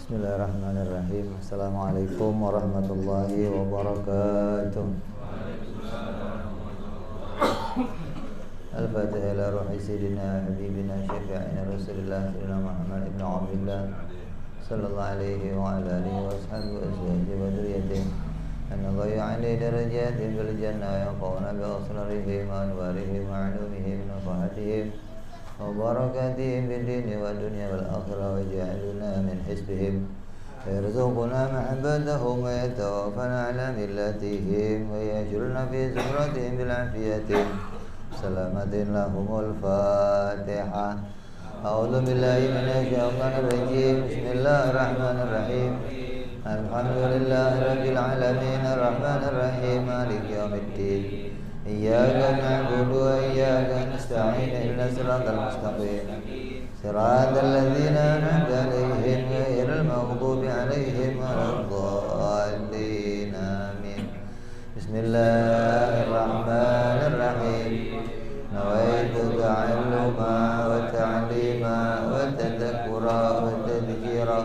Bismillahirrahmanirrahim. Assalamualaikum warahmatullahi wabarakatuh. Al-Fatihah ila ruhi sayyidina habibina syafi'ina Rasulillah sayyidina Muhammad ibn Abdullah sallallahu alaihi wa ala alihi wa ashabihi wa azwajihi wa dhurriyyatihi an dhayya darajatihim bil jannah yanfa'una bi asrarihim wa anwarihim wa 'ulumihim wa nafahatihim wa barakatihim fid dini wa dunya wal akhirah wa ja'alna min hisbihim wa yarzuquna mahabbatahum wa yatawaffana ala millatihim wa yajurna fi zumratihim bil afiyatihim salamatin lahumul fatihah. A'udzu billahi minasy syaithanir rajim. Bismillahirrahmanirrahim. Alhamdulillahi rabbil alamin arrahmanir rahim maliki yaumiddin. Iyyaka na'budu wa iyyaka nasta'in ihdinas siratal mustaqim siratal ladzina an'amta 'alaihim ghairil maghdubi 'alaihim waladdallin. Amin. Bismillahirrahmanirrahim. Nawaitu ta'alluma wa ta'lima wa tadhakkura wa tadhkira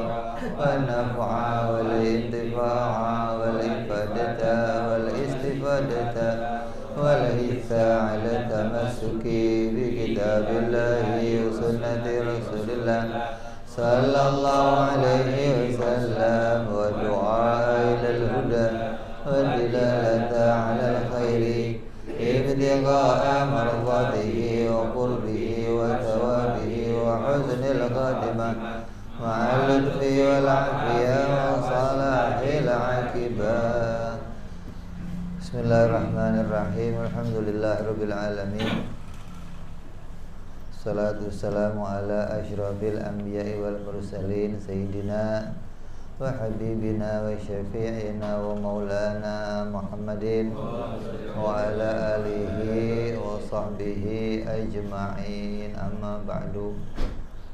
wa naf'a wal intifa'a wal ifadata wal istifadata wal hitha ala tamassuki bi kitabillahi wa sunnati rasulillah sallallahu alaihi wasallam wa du'a ila al-huda wa dilalata ala al-khairi ibtigha'a mardatihi wa qurbihi wa thawabihi wa husnil khatimah ma'al lutfi wal 'afiyah wa salahil 'aqibah. Bismillahirrahmanirrahim. Alhamdulillahirabbil alamin. Salatu wassalamu ala asyrafil anbiya'i wal mursalin sayyidina wa habibina wa syafi'ina wa maulana Muhammadin wa ala alihi wa sahbihi ajma'in. Amma ba'du.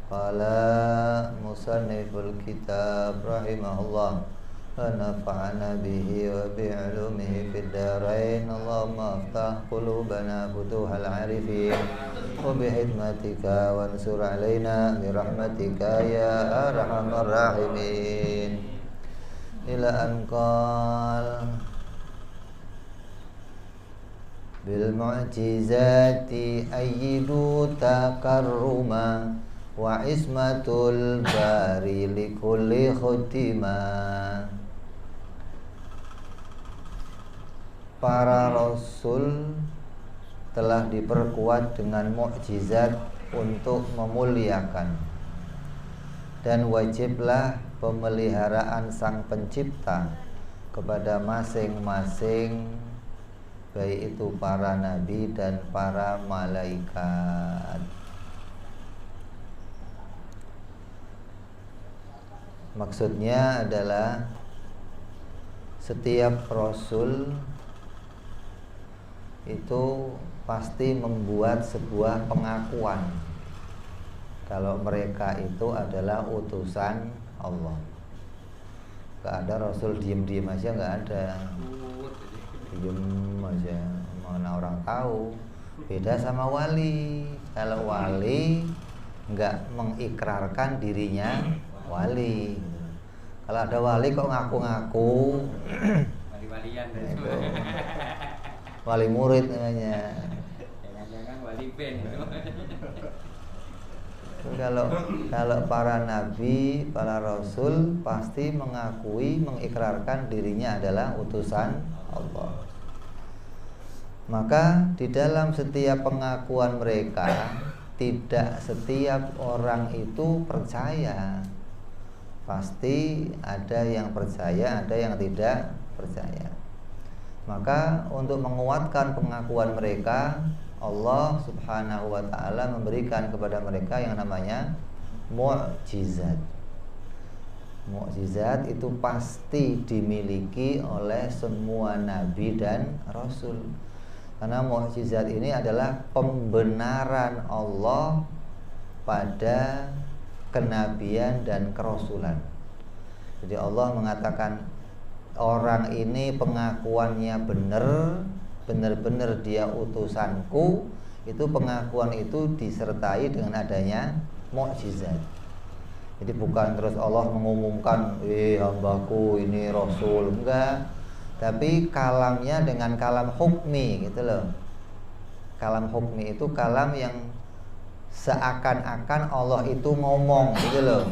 Qala musanniful kitab rahimahullah wa nafa'ana bihi wa bi'ulumihi fid darain. Allahumma aftah qulubana futuhal arifin wa bihikmatika wansur alaina birahmatika ya arhamar rahimin. Ila anqal bil mu'jizati ayyidu takarruma wa ismatul bari likulli khutimah. Para rasul telah diperkuat dengan mukjizat untuk memuliakan, dan wajiblah pemeliharaan Sang Pencipta kepada masing-masing, baik itu para nabi dan para malaikat. Maksudnya adalah setiap rasul itu pasti membuat sebuah pengakuan kalau mereka itu adalah utusan Allah. Gak ada rasul diem-diem aja, gak ada. Diem aja, mana orang tahu. Beda sama wali. Kalau wali gak mengikrarkan dirinya wali. Kalau ada wali kok ngaku-ngaku wali-walian itu wali murid namanya. Jangan-jangan wali pen. Kalau para nabi, para rasul pasti mengakui, mengikrarkan dirinya adalah utusan Allah. Maka di dalam setiap pengakuan mereka, tidak setiap orang itu percaya. Pasti ada yang percaya, ada yang tidak percaya. Maka untuk menguatkan pengakuan mereka, Allah Subhanahu wa ta'ala memberikan kepada mereka yang namanya mukjizat. Mukjizat itu pasti dimiliki oleh semua nabi dan rasul. Karena mukjizat ini adalah pembenaran Allah pada kenabian dan kerasulan. Jadi Allah mengatakan orang ini pengakuannya benar-benar dia utusanku, itu pengakuan itu disertai dengan adanya mukjizat. Jadi bukan terus Allah mengumumkan, hambaku ini rasul, enggak. Tapi kalamnya dengan kalam hukmi gitu loh. Kalam hukmi itu kalam yang seakan-akan Allah itu ngomong gitu loh,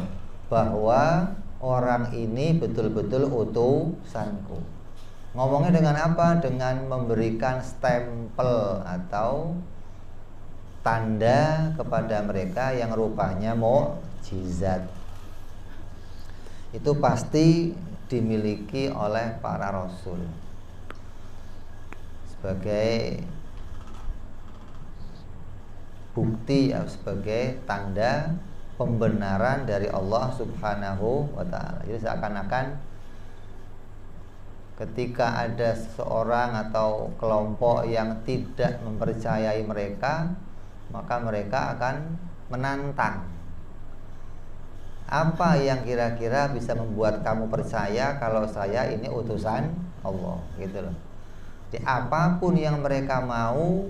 bahwa orang ini betul-betul utusanku. Ngomongnya dengan apa? Dengan memberikan stempel atau tanda kepada mereka yang rupanya mukjizat. Itu pasti dimiliki oleh para rasul sebagai bukti, sebagai tanda pembenaran dari Allah Subhanahu wa ta'ala. Jadi seakan-akan ketika ada seseorang atau kelompok yang tidak mempercayai mereka, maka mereka akan menantang. Apa yang kira-kira bisa membuat kamu percaya kalau saya ini utusan Allah, gitu loh. Jadi apapun yang mereka mau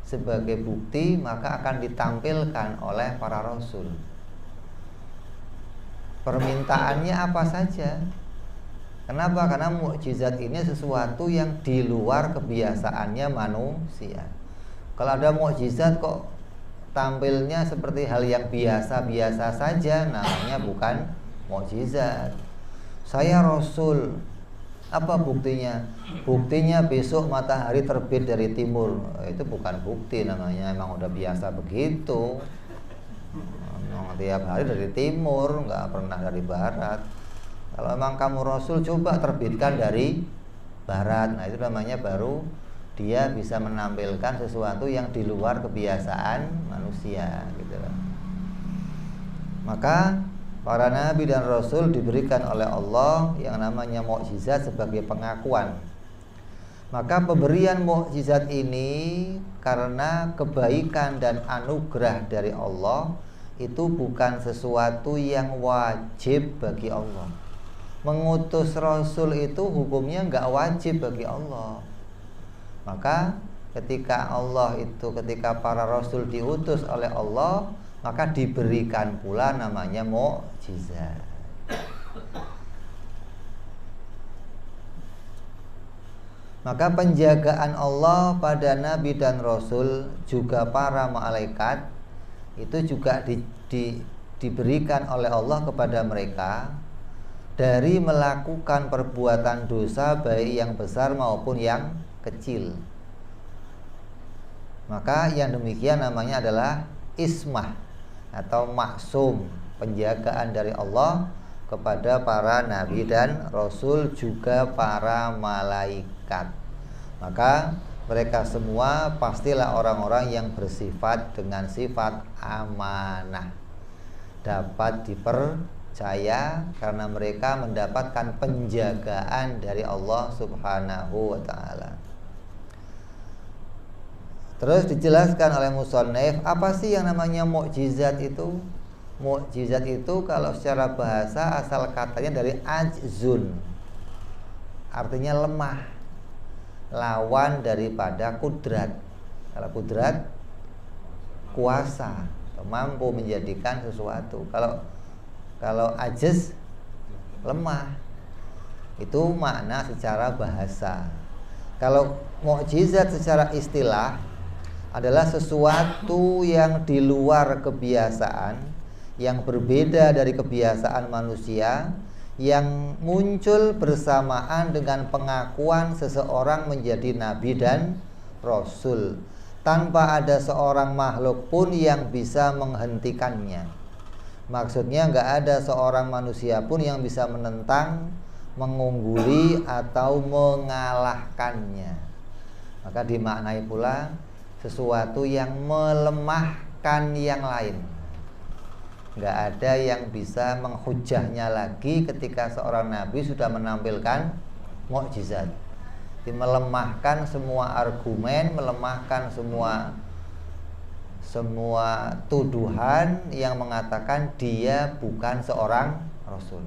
sebagai bukti, maka akan ditampilkan oleh para rasul. Permintaannya apa saja. Kenapa? Karena mukjizat ini sesuatu yang di luar kebiasaannya manusia. Kalau ada mukjizat kok tampilnya seperti hal yang biasa-biasa saja, namanya bukan mukjizat. Saya rasul. Apa buktinya? Buktinya besok matahari terbit dari timur. Itu bukan bukti namanya, emang udah biasa begitu. Memang tiap hari dari timur, nggak pernah dari barat. Kalau emang kamu rasul, coba terbitkan dari barat. Nah itu namanya baru dia bisa menampilkan sesuatu yang di luar kebiasaan manusia gitu. Maka para nabi dan rasul diberikan oleh Allah yang namanya mukjizat sebagai pengakuan. Maka pemberian mukjizat ini karena kebaikan dan anugerah dari Allah, itu bukan sesuatu yang wajib bagi Allah. Mengutus rasul itu hukumnya nggak wajib bagi Allah. Maka ketika para rasul diutus oleh Allah, maka diberikan pula namanya mukjizat. Maka penjagaan Allah pada nabi dan rasul, juga para malaikat, itu juga diberikan oleh Allah kepada mereka dari melakukan perbuatan dosa, baik yang besar maupun yang kecil. Maka yang demikian namanya adalah ismah atau maksum, penjagaan dari Allah kepada para nabi dan rasul, juga para malaikat. Maka mereka semua pastilah orang-orang yang bersifat dengan sifat amanah, dapat dipercaya karena mereka mendapatkan penjagaan dari Allah Subhanahu wa ta'ala. Terus dijelaskan oleh musannif, apa sih yang namanya mukjizat itu? Mukjizat itu kalau secara bahasa asal katanya dari ajzun, artinya lemah, lawan daripada kudrat. Kalau kudrat kuasa, mampu menjadikan sesuatu. Kalau ajz lemah, itu makna secara bahasa. Kalau mukjizat secara istilah adalah sesuatu yang di luar kebiasaan, yang berbeda dari kebiasaan manusia, yang muncul bersamaan dengan pengakuan seseorang menjadi nabi dan rasul, tanpa ada seorang makhluk pun yang bisa menghentikannya. Maksudnya nggak ada seorang manusia pun yang bisa menentang, mengungguli atau mengalahkannya. Maka dimaknai pula sesuatu yang melemahkan yang lain. Nggak ada yang bisa menghujahnya lagi ketika seorang nabi sudah menampilkan mukjizat. Melemahkan semua argumen, melemahkan semua tuduhan yang mengatakan dia bukan seorang rasul.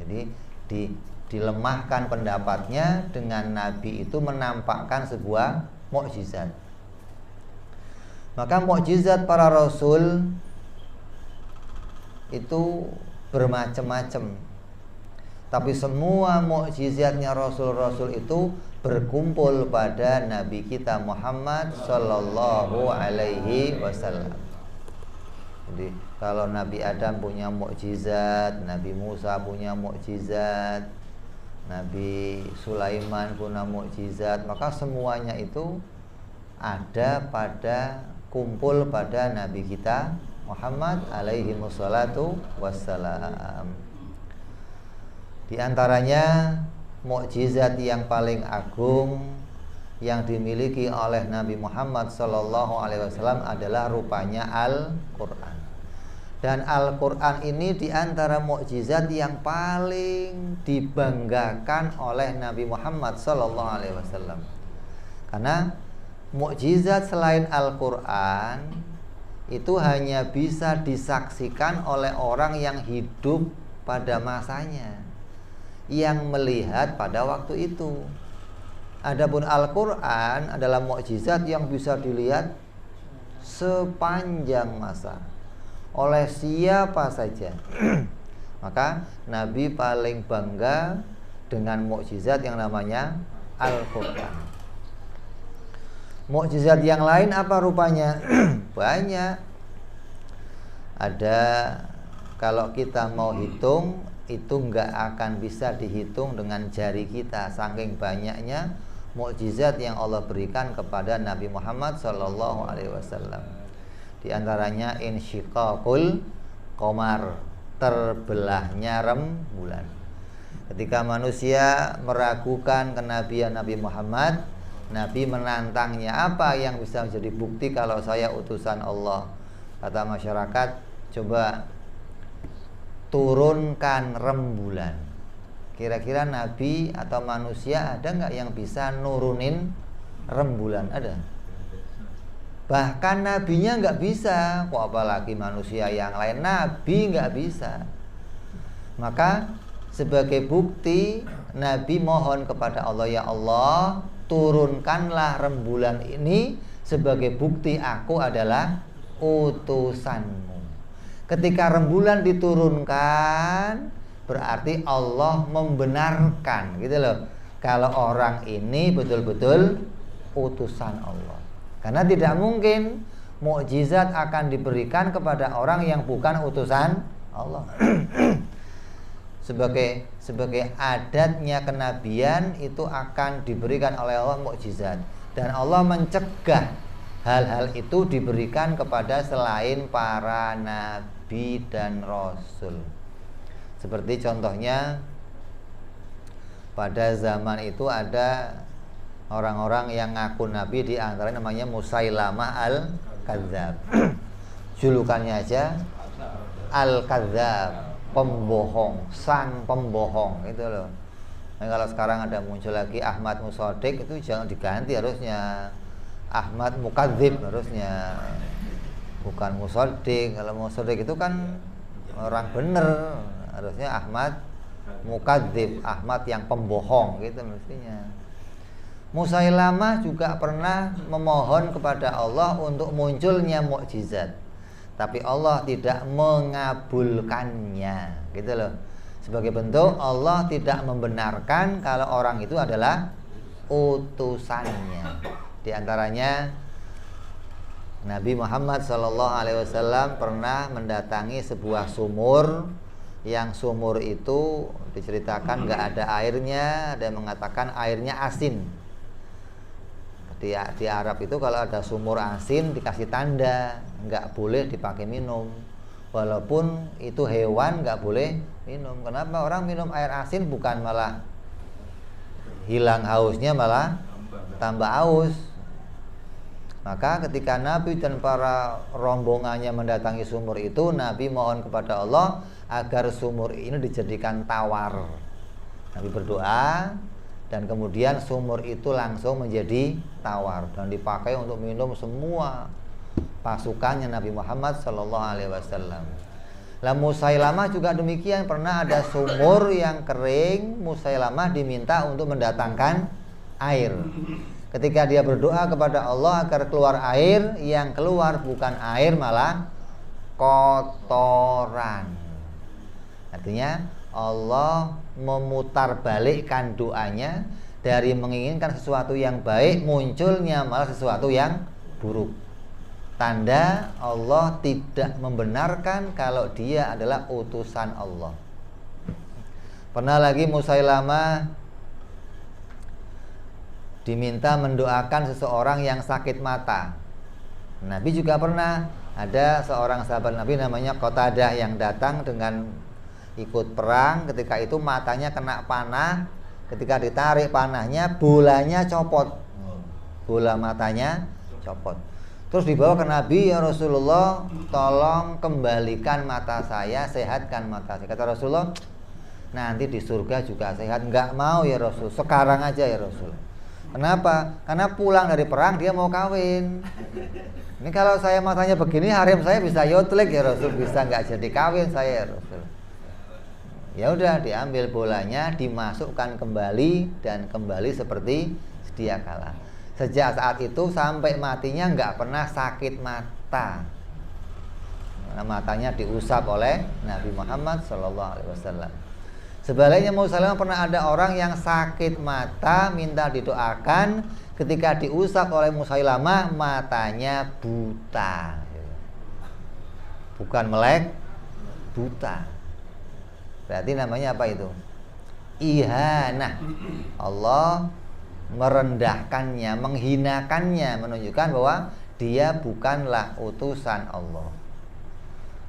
Jadi dilemahkan pendapatnya dengan nabi itu menampakkan sebuah mukjizat. Maka mukjizat para rasul itu bermacam-macam. Tapi semua mukjizatnya Rasul-Rasul itu berkumpul pada Nabi kita Muhammad Sallallahu Alaihi Wasallam. Jadi kalau Nabi Adam punya mukjizat, Nabi Musa punya mukjizat, Nabi Sulaiman punya mukjizat, maka semuanya itu ada pada kumpul pada Nabi kita Muhammad alaihi wassalatu wassalam. Di antaranya mukjizat yang paling agung yang dimiliki oleh Nabi Muhammad sallallahu alaihi wasallam adalah rupanya Al-Qur'an. Dan Al-Qur'an ini di antara mukjizat yang paling dibanggakan oleh Nabi Muhammad sallallahu alaihi wasallam. Karena mukjizat selain Al-Qur'an itu hanya bisa disaksikan oleh orang yang hidup pada masanya, yang melihat pada waktu itu. Adapun Al-Qur'an adalah mukjizat yang bisa dilihat sepanjang masa oleh siapa saja. Maka Nabi paling bangga dengan mukjizat yang namanya Al-Qur'an. Mukjizat yang lain apa rupanya? Banyak. Ada, kalau kita mau hitung itu nggak akan bisa dihitung dengan jari kita, saking banyaknya mukjizat yang Allah berikan kepada Nabi Muhammad sallallahu alaihi wasallam. Di antaranya insyiqaqul qamar, terbelahnya rembulan. Ketika manusia meragukan kenabian Nabi Muhammad, Nabi menantangnya, apa yang bisa menjadi bukti kalau saya utusan Allah? Kata masyarakat, coba turunkan rembulan. Kira-kira Nabi atau manusia ada nggak yang bisa nurunin rembulan? Ada? Bahkan Nabinya nggak bisa, kok apalagi manusia yang lain. Nabi nggak bisa. Maka sebagai bukti, Nabi mohon kepada Allah, ya Allah, turunkanlah rembulan ini sebagai bukti aku adalah utusanmu. Ketika rembulan diturunkan, berarti Allah membenarkan, gitu loh, kalau orang ini betul-betul utusan Allah. Karena tidak mungkin mukjizat akan diberikan kepada orang yang bukan utusan Allah. Sebagai adatnya kenabian itu akan diberikan oleh Allah mukjizat, dan Allah mencegah hal-hal itu diberikan kepada selain para nabi dan rasul. Seperti contohnya pada zaman itu ada orang-orang yang ngaku nabi, di antaranya namanya Musailamah Al-Kadzab. Julukannya aja Al-Kadzab, pembohong, sang pembohong, itu loh. Nah, kalau sekarang ada muncul lagi Ahmad Musaddiq, itu jangan diganti, harusnya Ahmad Mukadzib, harusnya bukan Musaddiq. Kalau Musaddiq itu kan orang bener, harusnya Ahmad Mukadzib, Ahmad yang pembohong, gitu mestinya. Musailamah juga pernah memohon kepada Allah untuk munculnya mukjizat, tapi Allah tidak mengabulkannya, gitu loh. Sebagai bentuk Allah tidak membenarkan kalau orang itu adalah utusannya. Di antaranya Nabi Muhammad SAW pernah mendatangi sebuah sumur, yang sumur itu diceritakan nggak ada airnya, ada yang mengatakan airnya asin. Di Arab itu kalau ada sumur asin dikasih tanda, nggak boleh dipakai minum. Walaupun itu hewan nggak boleh minum. Kenapa? Orang minum air asin bukan malah hilang hausnya, malah tambah haus. Maka ketika Nabi dan para rombongannya mendatangi sumur itu, Nabi mohon kepada Allah agar sumur ini dijadikan tawar. Nabi berdoa, dan kemudian sumur itu langsung menjadi tawar dan dipakai untuk minum semua pasukannya Nabi Muhammad SAW. Lah Musailamah juga demikian, pernah ada sumur yang kering, Musailamah diminta untuk mendatangkan air. Ketika dia berdoa kepada Allah agar keluar air, yang keluar bukan air malah kotoran. Artinya Allah memutarbalikkan doanya dari menginginkan sesuatu yang baik, munculnya malah sesuatu yang buruk. Tanda Allah tidak membenarkan kalau dia adalah utusan Allah. Pernah lagi Musailamah diminta mendoakan seseorang yang sakit mata. Nabi juga pernah, ada seorang sahabat Nabi namanya Qatadah yang datang dengan ikut perang. Ketika itu matanya kena panah, ketika ditarik panahnya, bolanya copot, bola matanya copot. Terus dibawa ke Nabi, ya Rasulullah, tolong kembalikan mata saya, sehatkan mata saya. Kata Rasulullah, nanti di surga juga sehat. Enggak mau ya Rasul, sekarang aja ya Rasul. Kenapa? Karena pulang dari perang dia mau kawin. Ini kalau saya matanya begini, harem saya bisa yotlik ya Rasul, bisa nggak jadi kawin saya ya Rasul. Ya udah, diambil bolanya, dimasukkan kembali dan kembali seperti sedia kala. Sejak saat itu sampai matinya nggak pernah sakit mata. Karena matanya diusap oleh Nabi Muhammad SAW. Sebaliknya Musailamah pernah ada orang yang sakit mata minta didoakan, ketika diusap oleh Musailamah matanya buta. Bukan melek, buta. Berarti namanya apa itu? Ihanah. Allah merendahkannya, menghinakannya, menunjukkan bahwa dia bukanlah utusan Allah.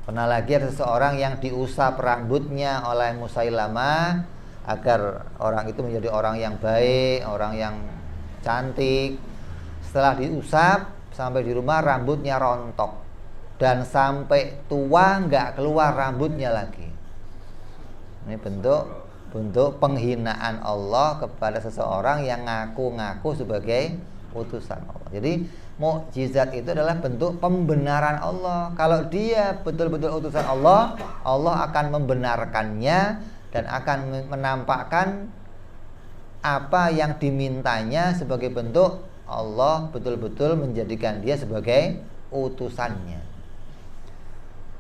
Pernah lagi ada seseorang yang diusap rambutnya oleh Musailamah agar orang itu menjadi orang yang baik, orang yang cantik. Setelah diusap sampai di rumah rambutnya rontok dan sampai tua nggak keluar rambutnya lagi. Ini bentuk penghinaan Allah kepada seseorang yang ngaku-ngaku sebagai utusan Allah. Jadi mukjizat itu adalah bentuk pembenaran Allah. Kalau dia betul-betul utusan Allah, Allah akan membenarkannya dan akan menampakkan apa yang dimintanya sebagai bentuk Allah betul-betul menjadikan dia sebagai utusannya.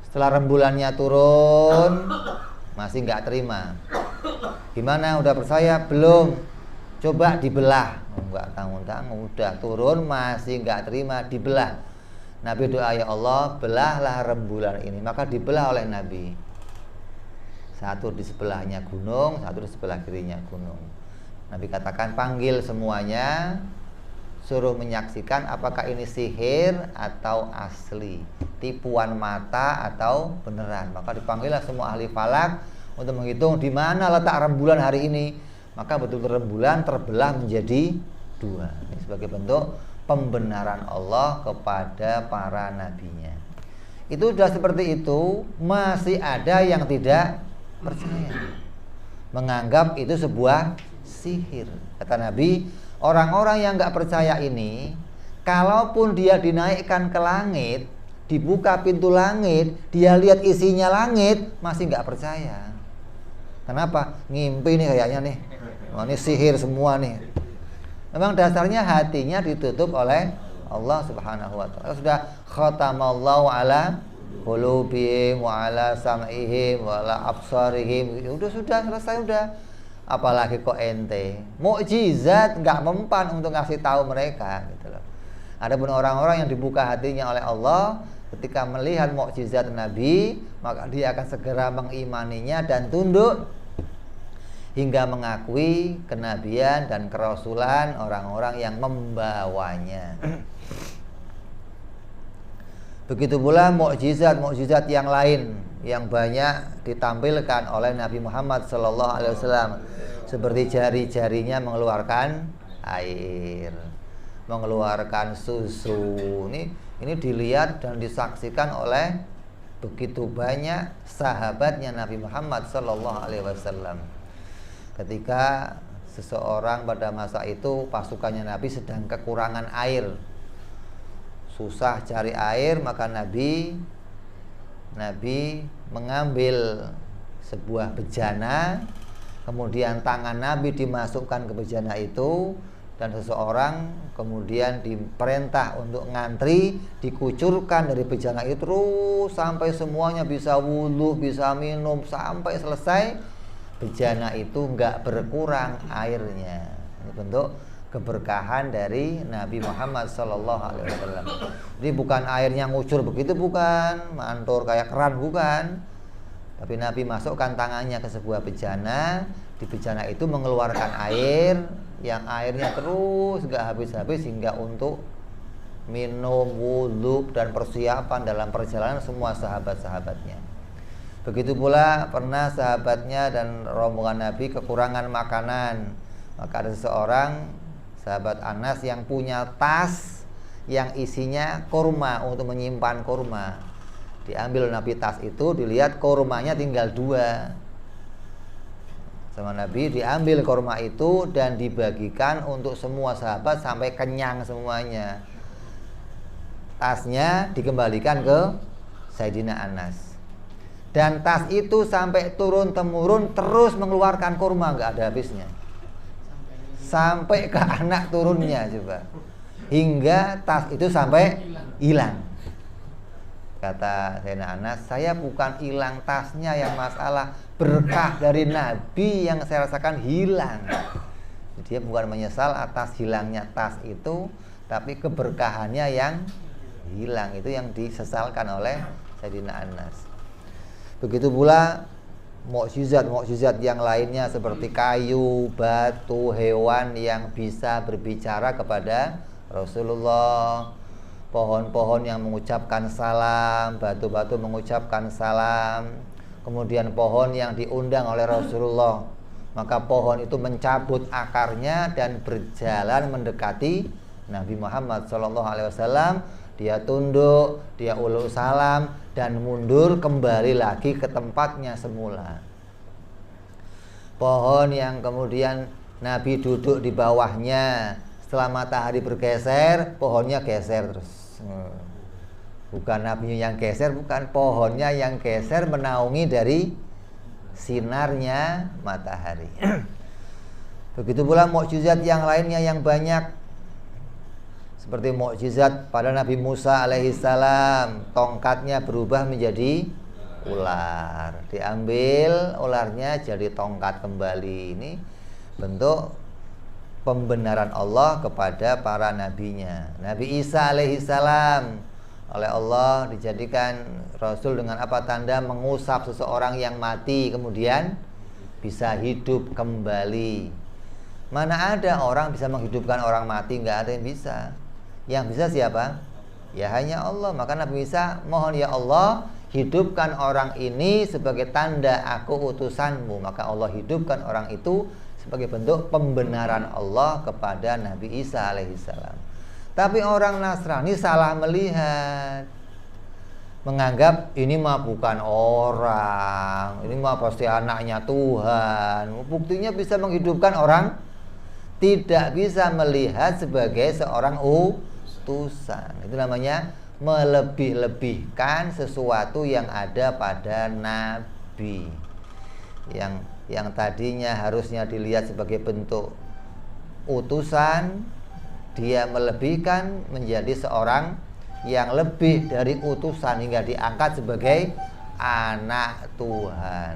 Setelah rembulannya turun, masih nggak terima. Gimana, udah percaya belum? Coba dibelah. Nggak tanggung-tanggung, udah turun masih nggak terima, dibelah. Nabi doa, ya Allah, belahlah rembulan ini. Maka dibelah oleh Nabi. Satu di sebelahnya gunung, satu di sebelah kirinya gunung. Nabi katakan, panggil semuanya, suruh menyaksikan apakah ini sihir atau asli, tipuan mata atau beneran. Maka dipanggillah semua ahli falak untuk menghitung di mana letak rembulan hari ini. Maka betul-betul rembulan terbelah menjadi dua. Ini sebagai bentuk pembenaran Allah kepada para nabinya. Itu sudah seperti itu, masih ada yang tidak percaya, menganggap itu sebuah sihir. Kata Nabi, orang-orang yang nggak percaya ini, kalaupun dia dinaikkan ke langit, dibuka pintu langit, dia lihat isinya langit, masih nggak percaya. Kenapa? Ngimpi nih kayaknya nih. Wah, ini sihir semua nih. Memang dasarnya hatinya ditutup oleh Allah Subhanahu wa taala. Sudah khatamallahu ala qulubihim wa ala sam'ihim wa ala absarihim. Sudah selesai udah. Apalagi kok ente. Mukjizat enggak mempan untuk ngasih tahu mereka gitu loh. Adapun orang-orang yang dibuka hatinya oleh Allah ketika melihat mukjizat Nabi, maka dia akan segera mengimaninya dan tunduk hingga mengakui kenabian dan kerasulan orang-orang yang membawanya. Begitu pula mukjizat-mukjizat yang lain yang banyak ditampilkan oleh Nabi Muhammad SAW, seperti jari-jarinya mengeluarkan air, mengeluarkan susu. Ini dilihat dan disaksikan oleh begitu banyak sahabatnya Nabi Muhammad SAW. Ketika seseorang pada masa itu pasukannya Nabi sedang kekurangan air, susah cari air, maka Nabi mengambil sebuah bejana, kemudian tangan Nabi dimasukkan ke bejana itu, dan seseorang kemudian diperintah untuk ngantri, dikucurkan dari bejana itu terus sampai semuanya bisa wudhu, bisa minum sampai selesai, bejana itu nggak berkurang airnya. Ini bentuk keberkahan dari Nabi Muhammad SAW. Jadi bukan airnya ngucur begitu, bukan mantur kayak keran, bukan. Tapi Nabi masukkan tangannya ke sebuah bejana, di bejana itu mengeluarkan air, yang airnya terus gak habis-habis hingga untuk minum, wudhu, dan persiapan dalam perjalanan semua sahabat-sahabatnya. Begitu pula pernah sahabatnya dan rombongan Nabi kekurangan makanan, maka ada seseorang, sahabat Anas, yang punya tas yang isinya kurma untuk menyimpan kurma. Diambil Nabi tas itu, dilihat kurmanya tinggal 2. Sama Nabi diambil kurma itu dan dibagikan untuk semua sahabat sampai kenyang semuanya. Tasnya dikembalikan ke Sayyidina Anas. Dan tas itu sampai turun-temurun terus mengeluarkan kurma, nggak ada habisnya. Sampai ke anak turunnya coba. Hingga tas itu sampai hilang. Kata Sayyidina Anas, saya bukan hilang tasnya yang masalah, berkah dari Nabi yang saya rasakan hilang. Dia bukan menyesal atas hilangnya tas itu, tapi keberkahannya yang hilang itu yang disesalkan oleh Sayyidina Anas. Begitu pula mukjizat-mukjizat yang lainnya seperti kayu, batu, hewan yang bisa berbicara kepada Rasulullah, pohon-pohon yang mengucapkan salam, batu-batu mengucapkan salam, kemudian pohon yang diundang oleh Rasulullah, maka pohon itu mencabut akarnya dan berjalan mendekati Nabi Muhammad SAW. Dia tunduk, dia ulul salam, dan mundur kembali lagi ke tempatnya semula. Pohon yang kemudian Nabi duduk di bawahnya, setelah matahari bergeser, pohonnya geser terus. Bukan Nabi yang geser, bukan, pohonnya yang geser menaungi dari sinarnya matahari. Begitu pula mukjizat yang lainnya yang banyak, seperti mukjizat pada Nabi Musa alaihissalam, tongkatnya berubah menjadi ular, diambil ularnya jadi tongkat kembali. Ini bentuk pembenaran Allah kepada para nabinya. Nabi Isa alaihissalam oleh Allah dijadikan Rasul dengan apa? Tanda mengusap seseorang yang mati kemudian bisa hidup kembali. Mana ada orang bisa menghidupkan orang mati? Nggak ada yang bisa. Yang bisa siapa? Ya hanya Allah. Maka Nabi Isa mohon, ya Allah, hidupkan orang ini sebagai tanda aku utusanmu. Maka Allah hidupkan orang itu sebagai bentuk pembenaran Allah kepada Nabi Isa alaihissalam. Tapi orang Nasrani salah melihat, menganggap ini mah bukan orang, ini mah pasti anaknya Tuhan. Buktinya bisa menghidupkan orang, tidak bisa melihat sebagai seorang utusan. Itu namanya melebih-lebihkan sesuatu yang ada pada Nabi, yang tadinya harusnya dilihat sebagai bentuk utusan, dia melebihkan menjadi seorang yang lebih dari utusan hingga diangkat sebagai anak Tuhan,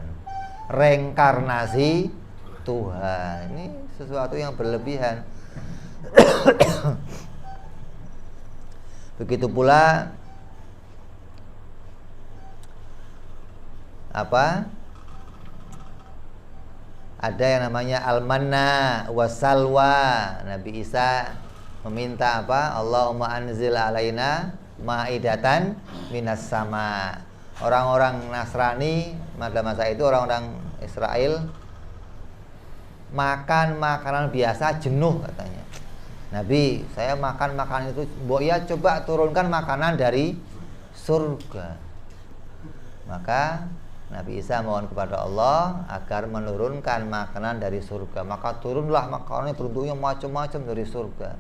reinkarnasi Tuhan. Ini sesuatu yang berlebihan. Begitu pula ada yang namanya al-manna wasalwa. Nabi Isa meminta apa? Allahumma anzil alaina ma'idatan minas sama. Orang-orang Nasrani pada masa itu, orang-orang Israel, makan makanan biasa jenuh katanya. Nabi, saya makan makanan itu, ya coba turunkan makanan dari surga. Maka Nabi Isa mohon kepada Allah agar menurunkan makanan dari surga. Maka turunlah makanan bentuknya macam-macam dari surga.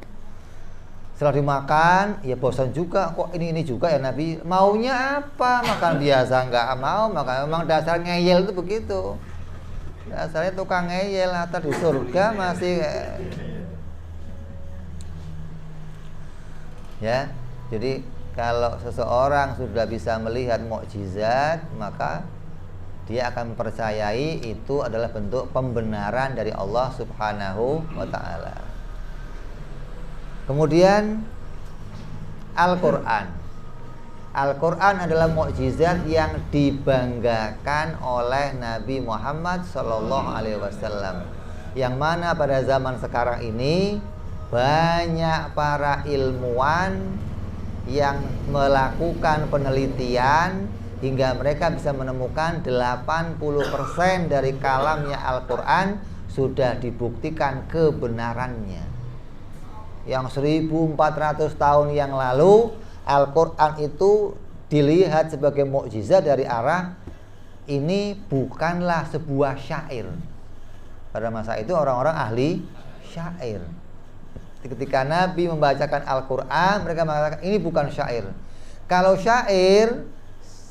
Setelah dimakan, ya bosan juga, kok ini juga ya Nabi. Maunya apa? Makan biasa nggak mau, maka memang dasar ngeyel itu begitu. Dasarnya tukang ngeyel, atau di surga masih Ya. Jadi kalau seseorang sudah bisa melihat mukjizat, maka dia akan mempercayai itu adalah bentuk pembenaran dari Allah Subhanahu wa taala. Kemudian Al-Qur'an. Al-Qur'an adalah mukjizat yang dibanggakan oleh Nabi Muhammad sallallahu alaihi wasallam. Yang mana pada zaman sekarang ini banyak para ilmuwan yang melakukan penelitian hingga mereka bisa menemukan 80% dari kalamnya Al-Qur'an sudah dibuktikan kebenarannya. Yang 1400 tahun yang lalu Al-Qur'an itu dilihat sebagai mukjizat dari arah ini bukanlah sebuah syair. Pada masa itu orang-orang ahli syair. Ketika Nabi membacakan Al-Qur'an, mereka mengatakan ini bukan syair. Kalau syair,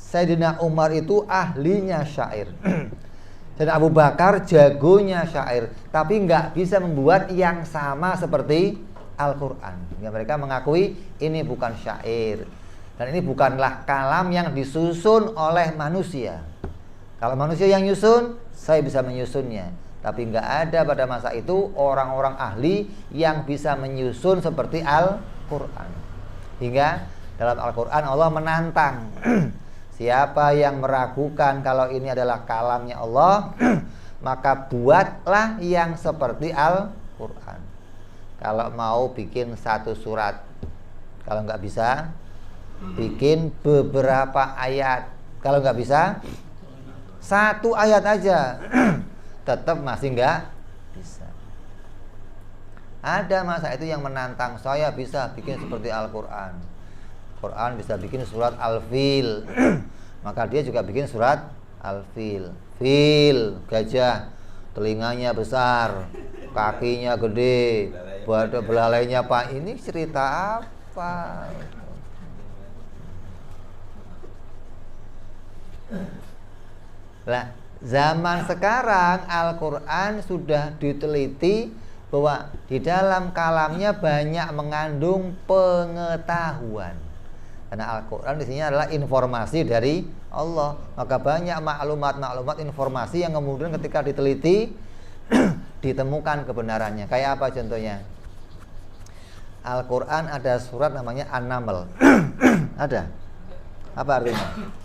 Sayyidina Umar itu ahlinya syair. Dan Abu Bakar jagonya syair, tapi nggak bisa membuat yang sama seperti Al-Qur'an. Ya, mereka mengakui ini bukan syair. Dan ini bukanlah kalam yang disusun oleh manusia. Kalau manusia yang nyusun, saya bisa menyusunnya. Tapi nggak ada pada masa itu orang-orang ahli yang bisa menyusun seperti Al-Qur'an. Hingga dalam Al-Qur'an Allah menantang siapa yang meragukan kalau ini adalah kalamnya Allah, maka buatlah yang seperti Al-Qur'an. Kalau mau bikin satu surat, kalau nggak bisa bikin beberapa ayat. Kalau nggak bisa satu ayat aja. Tetap masih nggak bisa. Ada masa itu yang menantang, saya bisa bikin seperti Al-Qur'an. Quran bisa bikin surat Al-Fil. Maka dia juga bikin surat Al-Fil. Fil, gajah, telinganya besar, kakinya gede, belalainya pak. Ini cerita apa? Lah, zaman sekarang Al-Qur'an sudah diteliti bahwa di dalam kalamnya banyak mengandung pengetahuan. Karena Al-Qur'an di sini adalah informasi dari Allah. Maka banyak maklumat informasi yang kemudian ketika diteliti ditemukan kebenarannya. Kayak apa contohnya? Al-Qur'an ada surat namanya An-Naml. Ada. Apa artinya?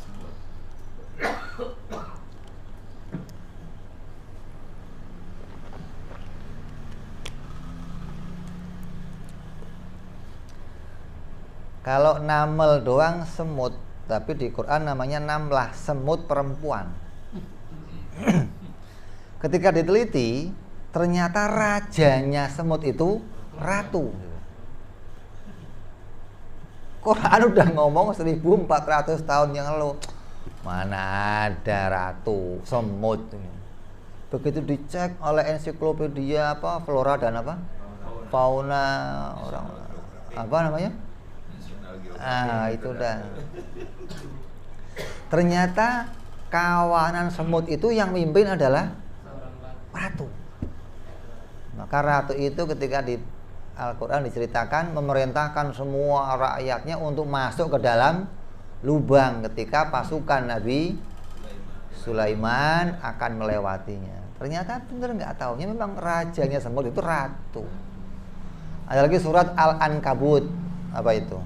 Kalau namel doang semut, tapi di Quran namanya namlah, semut perempuan. Ketika diteliti, ternyata rajanya semut itu ratu. Quran udah ngomong 1400 tahun yang lalu. Mana ada ratu semut. Begitu dicek oleh ensiklopedia apa flora dan apa fauna orang apa namanya? Itu udah. Ternyata kawanan semut itu yang mimpin adalah ratu. Maka ratu itu ketika di Al-Qur'an diceritakan memerintahkan semua rakyatnya untuk masuk ke dalam lubang ketika pasukan Nabi Sulaiman akan melewatinya. Ternyata benar nggak taunya memang rajanya semut itu ratu. Ada lagi surat Al-Ankabut. Apa itu?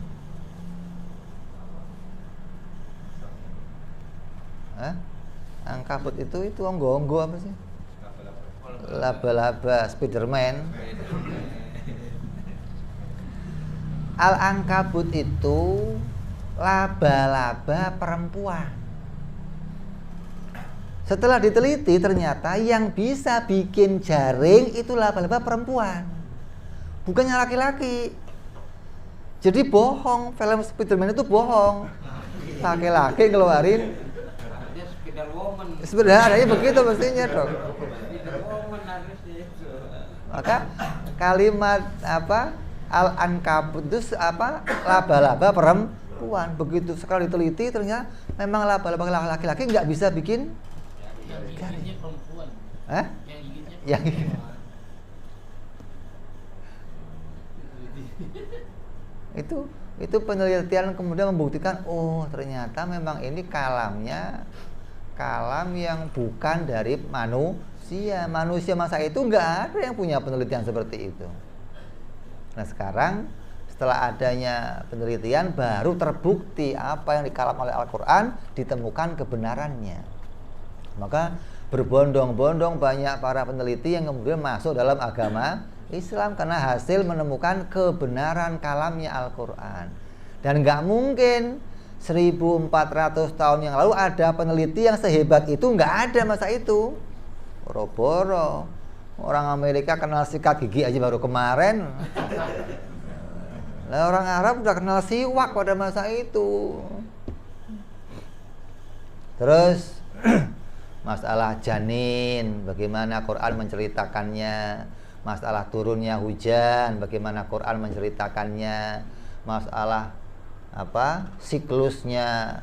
Ankabut itu onggo-onggo apa sih? Laba-laba, Spiderman. Al-Ankabut itu laba-laba perempuan. Setelah diteliti ternyata yang bisa bikin jaring itu laba-laba perempuan, bukannya laki-laki. Jadi bohong, film Spiderman itu bohong. Laki-laki ngeluarin sebenarnya begitu mestinya dong. Maka kalimat apa Al-Ankabut itu apa laba-laba perempuan. Begitu sekali diteliti ternyata memang laba-laba laki-laki nggak bisa bikin jaring. Perempuan. Yang Itu penelitian kemudian membuktikan, oh ternyata memang ini kalamnya kalam yang bukan dari manusia. Manusia masa itu nggak ada yang punya penelitian seperti itu. Nah sekarang setelah adanya penelitian baru terbukti apa yang dikalam oleh Al-Quran ditemukan kebenarannya. Maka berbondong-bondong banyak para peneliti yang kemudian masuk dalam agama Islam karena hasil menemukan kebenaran kalamnya Al-Quran. Dan nggak mungkin 1400 tahun yang lalu ada peneliti yang sehebat itu, nggak ada masa itu. Boro-boro orang Amerika kenal sikat gigi aja baru kemarin. Nah, orang Arab udah kenal siwak pada masa itu. Terus masalah janin, bagaimana Quran menceritakannya. Masalah turunnya hujan, bagaimana Quran menceritakannya. Masalah siklusnya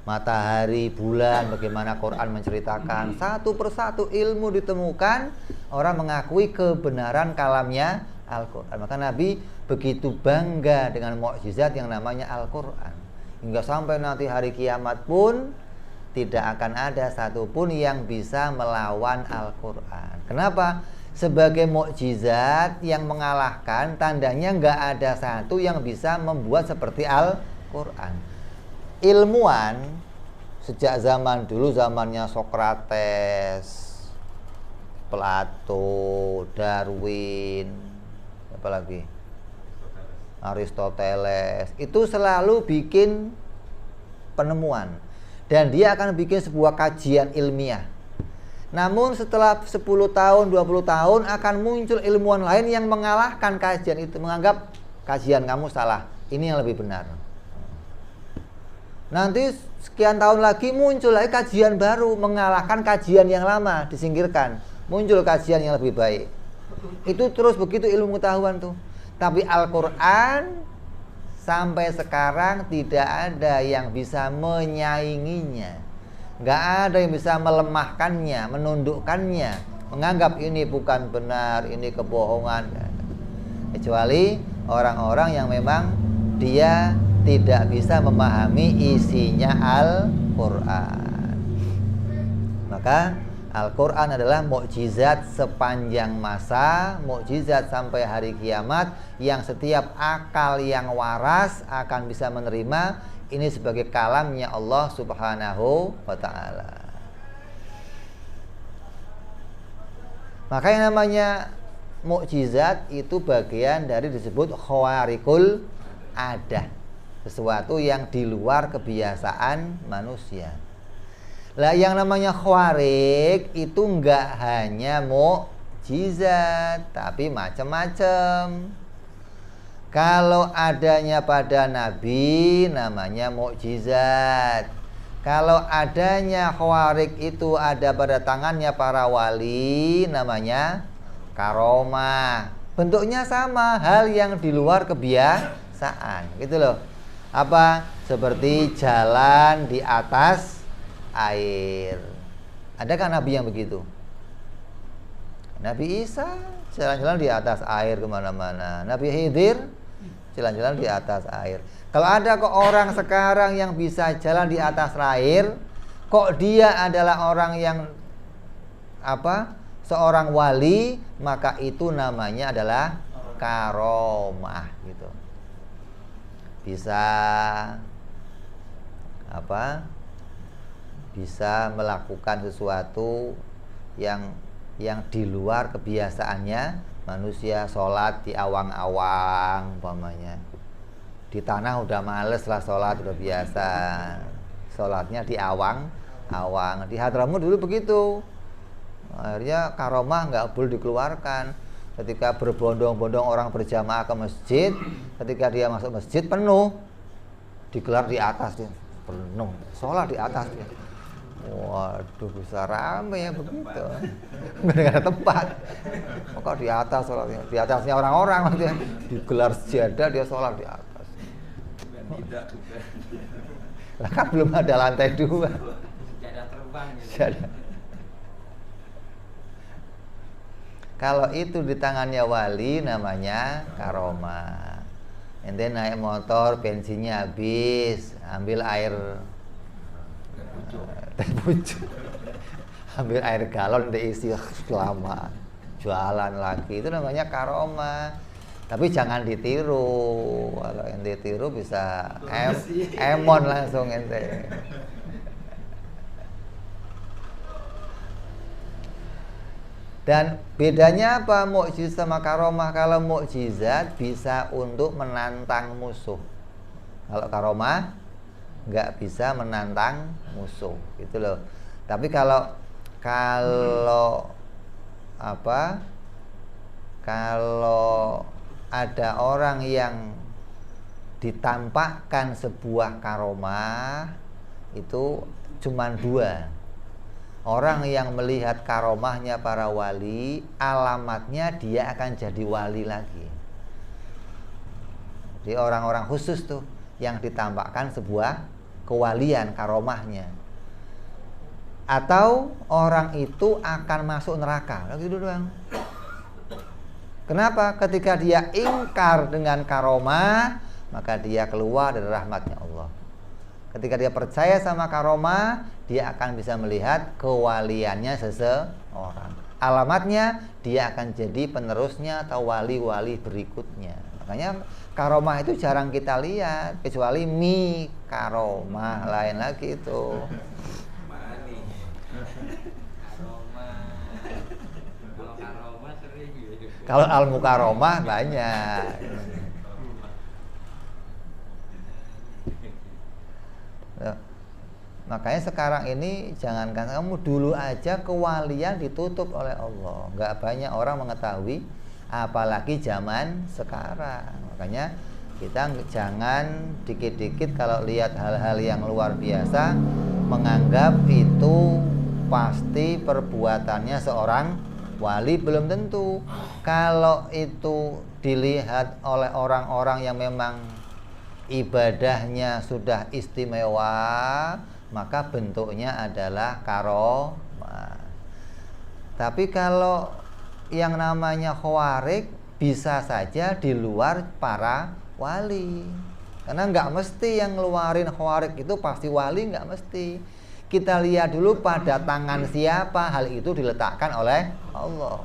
matahari, bulan, bagaimana Quran menceritakan. Satu persatu ilmu ditemukan, orang mengakui kebenaran kalamnya Al-Quran. Maka Nabi begitu bangga dengan mukjizat yang namanya Al-Quran, hingga sampai nanti hari kiamat pun tidak akan ada satupun yang bisa melawan Al-Quran. Kenapa? Sebagai mukjizat yang mengalahkan, tandanya nggak ada satu yang bisa membuat seperti Al-Quran. Ilmuwan sejak zaman dulu, zamannya Sokrates, Plato, Darwin, apalagi Aristoteles, itu selalu bikin penemuan dan dia akan bikin sebuah kajian ilmiah. Namun setelah 10 tahun, 20 tahun akan muncul ilmuwan lain yang mengalahkan kajian itu, menganggap kajian kamu salah, ini yang lebih benar. Nanti sekian tahun lagi muncul lagi kajian baru mengalahkan kajian yang lama, disingkirkan, muncul kajian yang lebih baik. Itu terus begitu ilmu pengetahuan tuh. Tapi Al-Quran sampai sekarang tidak ada yang bisa menyainginya. Nggak ada yang bisa melemahkannya, menundukkannya, menganggap ini bukan benar, ini kebohongan. Kecuali orang-orang yang memang dia tidak bisa memahami isinya Al-Quran. Maka Al-Quran adalah mukjizat sepanjang masa, mukjizat sampai hari kiamat, yang setiap akal yang waras akan bisa menerima ini sebagai kalamnya Allah Subhanahu wa ta'ala. Maka yang namanya mukjizat itu bagian dari disebut khawarikul adah, sesuatu yang di luar kebiasaan manusia. Lah yang namanya khawarik itu enggak hanya mukjizat, tapi macam-macam. Kalau adanya pada Nabi namanya mukjizat. Kalau adanya khawarik itu ada pada tangannya para wali namanya karomah. Bentuknya sama, hal yang di luar kebiasaan, gitu loh. Apa? Seperti jalan di atas air. Adakah Nabi yang begitu? Nabi Isa jalan-jalan di atas air kemana-mana. Nabi Khidir jalan-jalan di atas air. Kalau ada kok orang sekarang yang bisa jalan di atas air, kok dia adalah orang yang seorang wali, maka itu namanya adalah karomah, gitu. Bisa bisa melakukan sesuatu yang di luar kebiasaannya manusia. Sholat di awang-awang umpamanya, di tanah udah males lah sholat, udah biasa sholatnya di awang-awang. Di Hadramut dulu begitu, akhirnya karomah nggak boleh dikeluarkan. Ketika berbondong-bondong orang berjamaah ke masjid, ketika dia masuk masjid penuh, digelar di atas dia, penuh, sholat di atas dia. Waduh, bisa rame ya begitu. Nggak ada tempat. Kok di atas sholatnya? Di atasnya orang-orang maksudnya. Digelar sejadah, dia sholat di atas. Tidak. Lah kan belum ada lantai 2. Sejadah terbang gitu. Sejadah. Kalau itu di tangannya wali namanya karomah. ente naik motor bensinnya habis, ambil air teh pucuk, ambil air galon diisi lama, jualan lagi, itu namanya karomah. Tapi jangan ditiru, kalau ente tiru bisa emon langsung ente. Dan bedanya apa mukjizat sama karomah? Kalau mukjizat bisa untuk menantang musuh. Kalau karomah nggak bisa menantang musuh, gitu loh. Tapi kalau apa? Kalau ada orang yang ditampakkan sebuah karomah, itu cuma dua. Orang yang melihat karomahnya para wali, alamatnya dia akan jadi wali lagi. Jadi orang-orang khusus tuh yang ditampakkan sebuah kewalian karomahnya. Atau orang itu akan masuk neraka, gitu doang. Kenapa? Ketika dia ingkar dengan karomah, maka dia keluar dari rahmatnya Allah. Ketika dia percaya sama karomah, dia akan bisa melihat kewaliannya seseorang. Alamatnya, dia akan jadi penerusnya atau wali-wali berikutnya. Makanya karomah itu jarang kita lihat, kecuali karomah lain lagi itu. Kalau al-mukaromah banyak. Makanya sekarang ini jangankan kamu, dulu aja kewalian ditutup oleh Allah, nggak banyak orang mengetahui, apalagi zaman sekarang. Makanya kita jangan dikit-dikit kalau lihat hal-hal yang luar biasa menganggap itu pasti perbuatannya seorang wali. Belum tentu. Kalau itu dilihat oleh orang-orang yang memang ibadahnya sudah istimewa, maka bentuknya adalah karomah. Tapi kalau yang namanya khawarik bisa saja di luar para wali, karena nggak mesti yang ngeluarin khawarik itu pasti wali, nggak mesti. Kita lihat dulu pada tangan siapa hal itu diletakkan oleh Allah.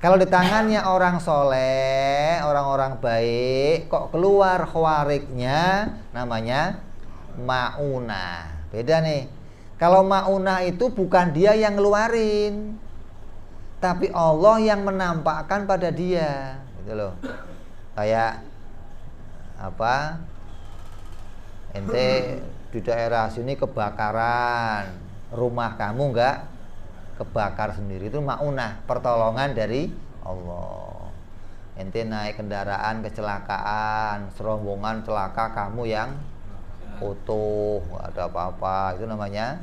Kalau di tangannya orang soleh, orang-orang baik, kok keluar khawariknya, namanya ma'unah. Beda nih. Kalau ma'unah itu bukan dia yang ngeluarin, tapi Allah yang menampakkan pada dia, gitu loh. Kayak apa? Ente di daerah sini kebakaran, rumah kamu enggak kebakar sendiri, itu ma'unah, pertolongan dari Allah. Ente naik kendaraan kecelakaan, serombongan celaka, kamu yang utuh, nggak ada apa-apa, itu namanya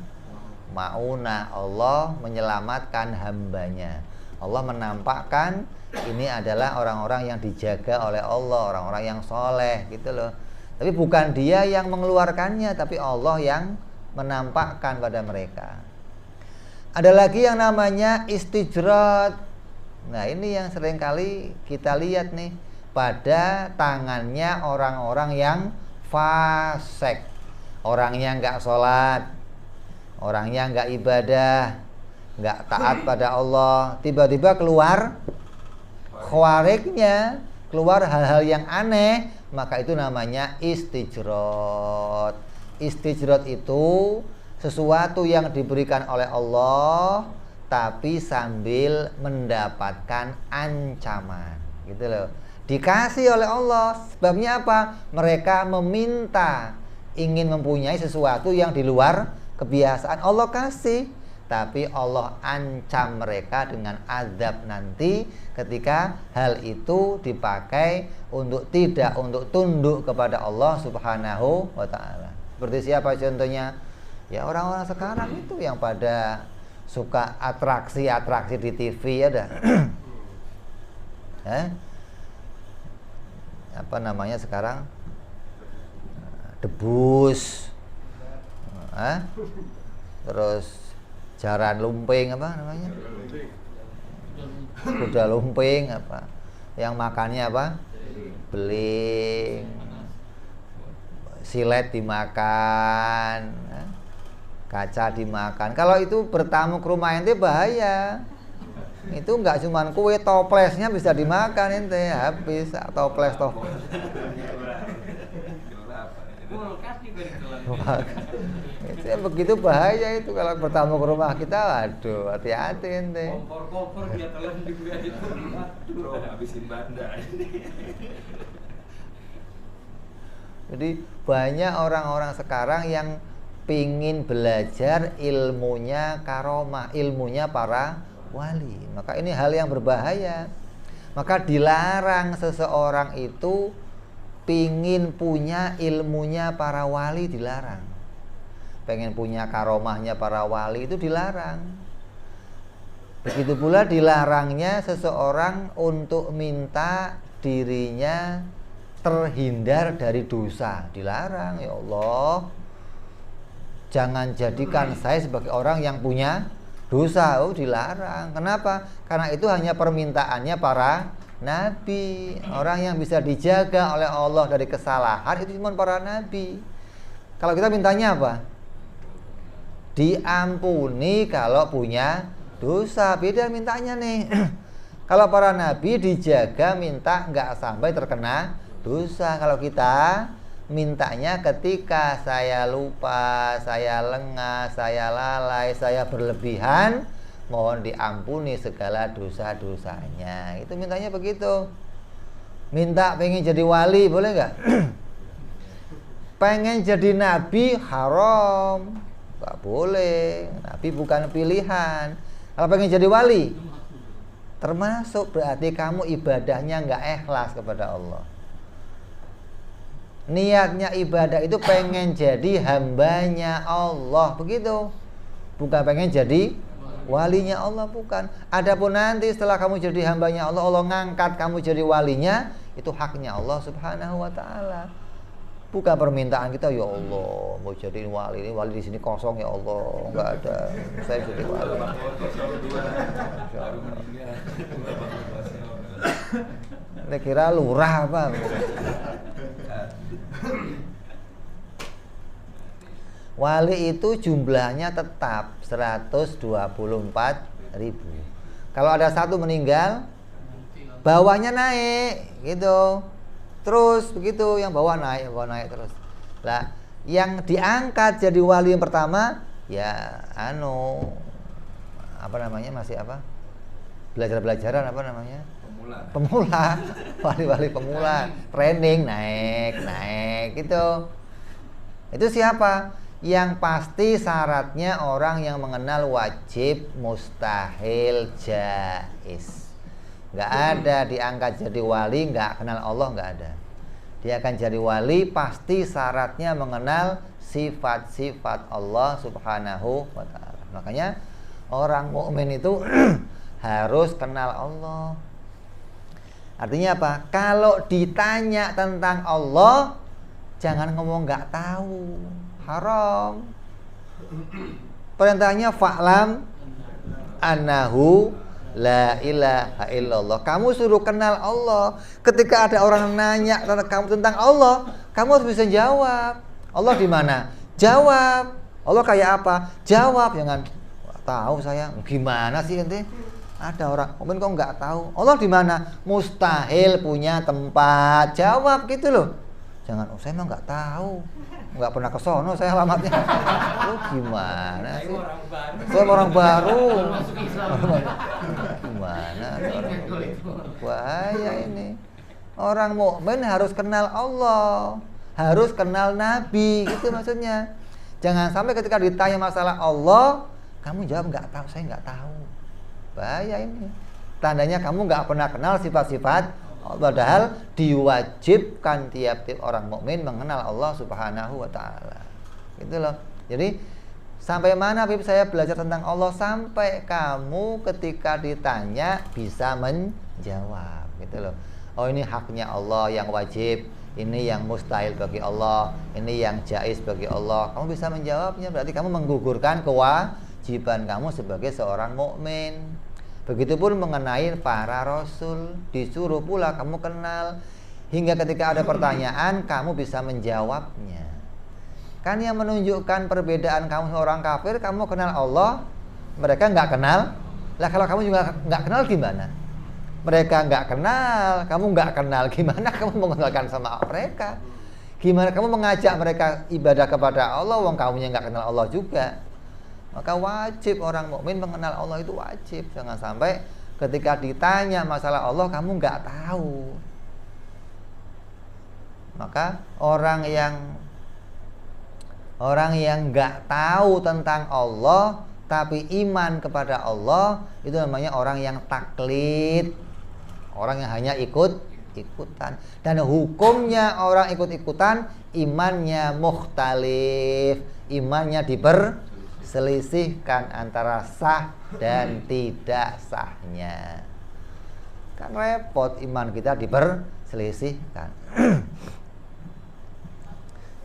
ma'unah. Allah menyelamatkan hambanya. Allah menampakkan ini adalah orang-orang yang dijaga oleh Allah, orang-orang yang soleh, gitu loh. Tapi bukan dia yang mengeluarkannya, tapi Allah yang menampakkan pada mereka. Ada lagi yang namanya istijrat. Nah, ini yang seringkali kita lihat nih pada tangannya orang-orang yang fasik, orangnya nggak sholat, orangnya nggak ibadah, nggak taat pada Allah, tiba-tiba keluar khawariknya, keluar hal-hal yang aneh, maka itu namanya istijrat. Istijrat itu sesuatu yang diberikan oleh Allah tapi sambil mendapatkan ancaman, gitu loh. Dikasih oleh Allah, sebabnya apa? Mereka meminta, ingin mempunyai sesuatu yang di luar kebiasaan. Allah kasih, tapi Allah ancam mereka dengan azab nanti ketika hal itu dipakai tidak untuk tunduk kepada Allah Subhanahu wa ta'ala. Seperti siapa contohnya? Ya orang-orang sekarang itu yang pada suka atraksi-atraksi di TV, ada apa namanya sekarang, debus, terus jaran lumping, apa namanya, kuda lumping, apa yang makannya apa, beling, silet dimakan, kaca dimakan. Kalau itu bertamu ke rumah ente bahaya. Itu enggak cuman kue, toplesnya bisa dimakan ente, habis toples. Itu begitu bahaya itu kalau bertamu ke rumah kita. Waduh, hati-hati ente. Kompor dia telan di bulan itu. Bro, habisin bandar. Jadi banyak orang-orang sekarang yang pingin belajar ilmunya karomah, ilmunya para wali. Maka ini hal yang berbahaya. Maka dilarang seseorang itu pingin punya ilmunya para wali, dilarang. Pengen punya karomahnya para wali itu dilarang. Begitu pula dilarangnya seseorang untuk minta dirinya terhindar dari dosa, dilarang. Ya Allah, jangan jadikan saya sebagai orang yang punya dosa. Oh, dilarang. Kenapa? Karena itu hanya permintaannya para nabi. Orang yang bisa dijaga oleh Allah dari kesalahan itu cuma para nabi. Kalau kita mintanya apa? Diampuni kalau punya dosa. Beda mintanya nih. Kalau para nabi dijaga, minta nggak sampai terkena dosa. Kalau kita mintanya ketika saya lupa, saya lengah, saya lalai, saya berlebihan, mohon diampuni segala dosa-dosanya. Itu mintanya begitu. Minta pengen jadi wali, boleh nggak? Pengen jadi nabi, haram, nggak boleh. Nabi bukan pilihan. Kalau pengen jadi wali, termasuk, berarti kamu ibadahnya nggak ikhlas kepada Allah. Niatnya ibadah itu pengen jadi hambanya Allah, begitu. Bukan pengen jadi walinya Allah, bukan. Adapun nanti setelah kamu jadi hambanya Allah, Allah ngangkat kamu jadi walinya, itu haknya Allah Subhanahu wa taala. Bukan permintaan kita, ya Allah, mau jadi wali, ini wali di sini kosong ya Allah, enggak ada. Saya jadi wali. Kira lurah apa? Wali itu jumlahnya tetap 124.000. Kalau ada satu meninggal, bawahnya naik gitu. Terus begitu, yang bawah naik terus. Lah, yang diangkat jadi wali yang pertama ya apa namanya? Masih apa? Belajar-belajaran apa namanya? Pemula. Wali-wali pemula, training naik gitu. Itu siapa? Yang pasti syaratnya orang yang mengenal wajib, mustahil, jaiz. Nggak ada diangkat jadi wali nggak kenal Allah, nggak ada. Dia akan jadi wali pasti syaratnya mengenal sifat-sifat Allah Subhanahu wa ta'ala. Makanya orang mukmin itu harus kenal Allah. Artinya apa? Kalau ditanya tentang Allah, jangan ngomong nggak tahu, haram. Perintahnya fa'lam annahu la ilaha illallah. Kamu suruh kenal Allah. Ketika ada orang nanya kamu tentang Allah, kamu harus bisa jawab. Allah di mana? Jawab. Allah kayak apa? Jawab. Jangan tahu saya. Gimana sih ente? Ada orang mungkin kok nggak tahu. Allah di mana? Mustahil punya tempat. Jawab gitu loh. Jangan, saya mah nggak tahu, nggak pernah ke sono saya alamatnya. Gimana sih? Saya orang baru. Gimana? Bahaya ini. Orang mukmin harus kenal Allah, harus kenal Nabi, gitu maksudnya. Jangan sampai ketika ditanya masalah Allah, kamu jawab nggak tahu, saya nggak tahu. Bahaya ini. Tandanya kamu nggak pernah kenal sifat-sifat, padahal diwajibkan tiap-tiap orang mukmin mengenal Allah Subhanahu wa taala. Gitu loh. Jadi sampai mana Bib saya belajar tentang Allah, sampai kamu ketika ditanya bisa menjawab, gitu loh. Oh, ini haknya Allah yang wajib, ini yang mustahil bagi Allah, ini yang jaiz bagi Allah. Kamu bisa menjawabnya, berarti kamu menggugurkan kewajiban kamu sebagai seorang mukmin. Begitupun mengenai para rasul, disuruh pula kamu kenal hingga ketika ada pertanyaan kamu bisa menjawabnya. Kan yang menunjukkan perbedaan kamu sama orang kafir, kamu kenal Allah, mereka nggak kenal. Lah kalau kamu juga nggak kenal gimana? Mereka nggak kenal, kamu nggak kenal, gimana kamu mengenalkan sama mereka? Gimana kamu mengajak mereka ibadah kepada Allah, wong kamunya nggak kenal Allah juga? Maka wajib orang mukmin mengenal Allah, itu wajib. Jangan sampai ketika ditanya masalah Allah kamu nggak tahu. Maka orang yang nggak tahu tentang Allah tapi iman kepada Allah, itu namanya orang yang taklid, orang yang hanya ikut-ikutan. Dan hukumnya orang ikut-ikutan, imannya mukhtalif, imannya diperselisihkan antara sah dan tidak sahnya. Kan repot iman kita diperselisihkan.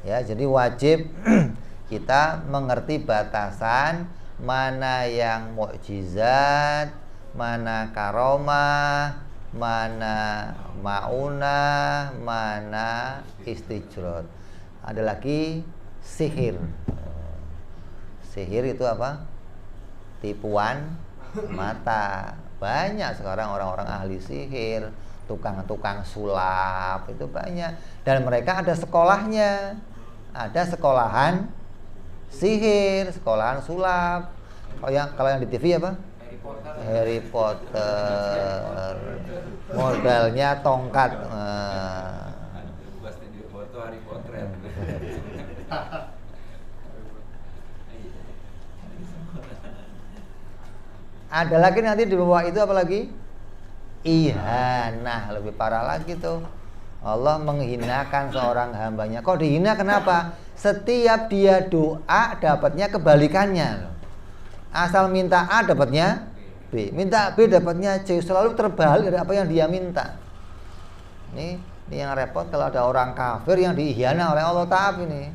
Ya, jadi wajib kita mengerti batasan mana yang mukjizat, mana karomah, mana maunah, mana istijrot. Ada lagi sihir. Sihir itu apa? Tipuan mata. Banyak sekarang orang-orang ahli sihir, tukang-tukang sulap, itu banyak. Dan mereka ada sekolahnya. Ada sekolahan sihir, sekolahan sulap. Kalau yang di TV apa? Harry Potter. Modalnya tongkat. Ada lagi nanti di bawah itu apa lagi? Ihanah, lebih parah lagi tuh. Allah menghinakan seorang hambanya. Kok dihina kenapa? Setiap dia doa dapatnya kebalikannya. Asal minta A dapatnya B, minta B dapatnya C, selalu terbalik dari apa yang dia minta. Ini yang repot kalau ada orang kafir yang dihina oleh Allah Ta'ala ini.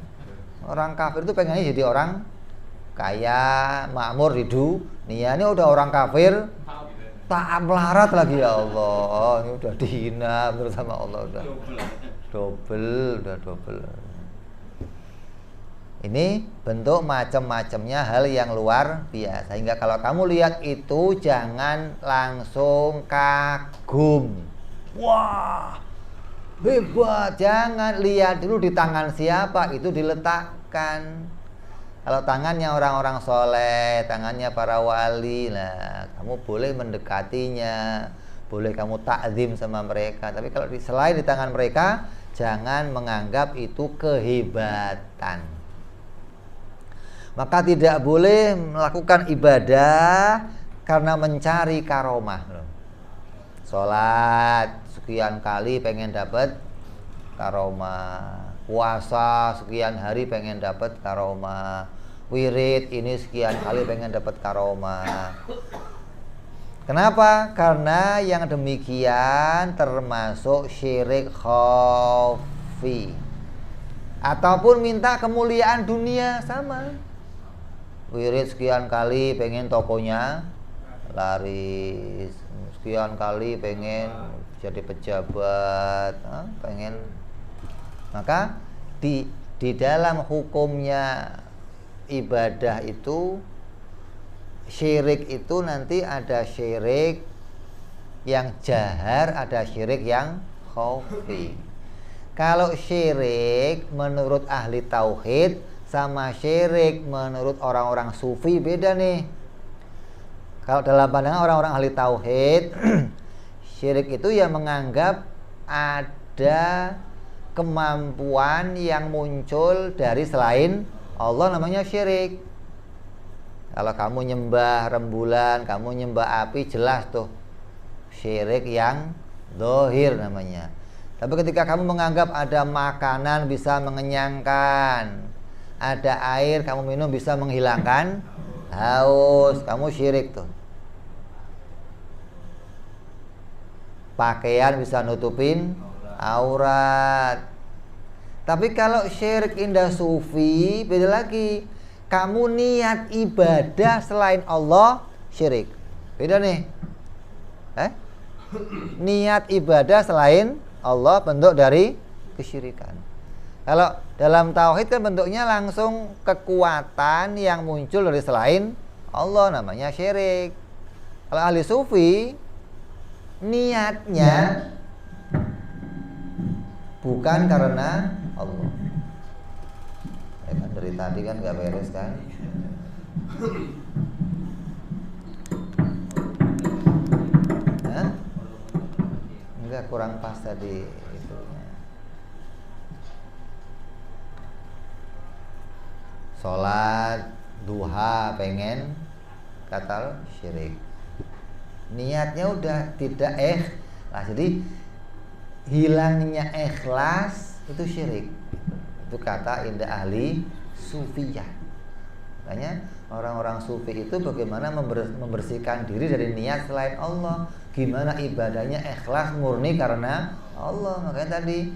Orang kafir itu pengennya jadi orang kaya, makmur di dunia. Ini udah orang kafir tak melarat lagi, ya Allah. Ini udah dihina bersama Allah, udah double. Ini bentuk macam-macamnya hal yang luar biasa. Sehingga kalau kamu lihat itu jangan langsung kagum. Wah, hebat. Jangan lihat dulu di tangan siapa itu diletakkan. Kalau tangannya orang-orang soleh, tangannya para wali, nah kamu boleh mendekatinya, boleh kamu takzim sama mereka. Tapi kalau selain di tangan mereka, jangan menganggap itu kehebatan. Maka tidak boleh melakukan ibadah karena mencari karomah. Sholat sekian kali pengen dapat karomah, puasa sekian hari pengen dapat karomah, wirid ini sekian kali pengen dapat karomah. Kenapa? Karena yang demikian termasuk syirik khafi. Ataupun minta kemuliaan dunia, sama. Wirid sekian kali pengen tokonya laris, sekian kali pengen jadi pejabat, pengen. Maka di dalam hukumnya ibadah itu, syirik itu nanti ada syirik yang jahar, ada syirik yang khafi. Kalau syirik menurut ahli tauhid sama syirik menurut orang-orang sufi beda nih. Kalau dalam pandangan orang-orang ahli tauhid, syirik itu ya menganggap ada kemampuan yang muncul dari selain Allah, namanya syirik. Kalau kamu nyembah rembulan, kamu nyembah api, jelas tuh syirik yang zahir namanya. Tapi ketika kamu menganggap ada makanan bisa mengenyangkan, ada air kamu minum bisa menghilangkan haus, kamu syirik tuh. Pakaian bisa nutupin aurat. Tapi kalau syirik indah sufi beda lagi. Kamu niat ibadah selain Allah, syirik. Beda nih. Niat ibadah selain Allah, bentuk dari kesyirikan. Kalau dalam tauhid kan bentuknya langsung kekuatan yang muncul dari selain Allah, namanya syirik. Kalau ahli sufi niatnya bukan karena Allah. Ya kan dari tadi kan nggak beres kan? Hah? Enggak, kurang pas tadi itunya. Sholat duha pengen katal syirik. Niatnya udah tidak ikhlas. Jadi hilangnya ikhlas itu syirik. Itu kata indah ahli sufiyah. Makanya orang-orang sufi itu bagaimana membersihkan diri dari niat selain Allah. Gimana ibadahnya ikhlas murni karena Allah. Makanya tadi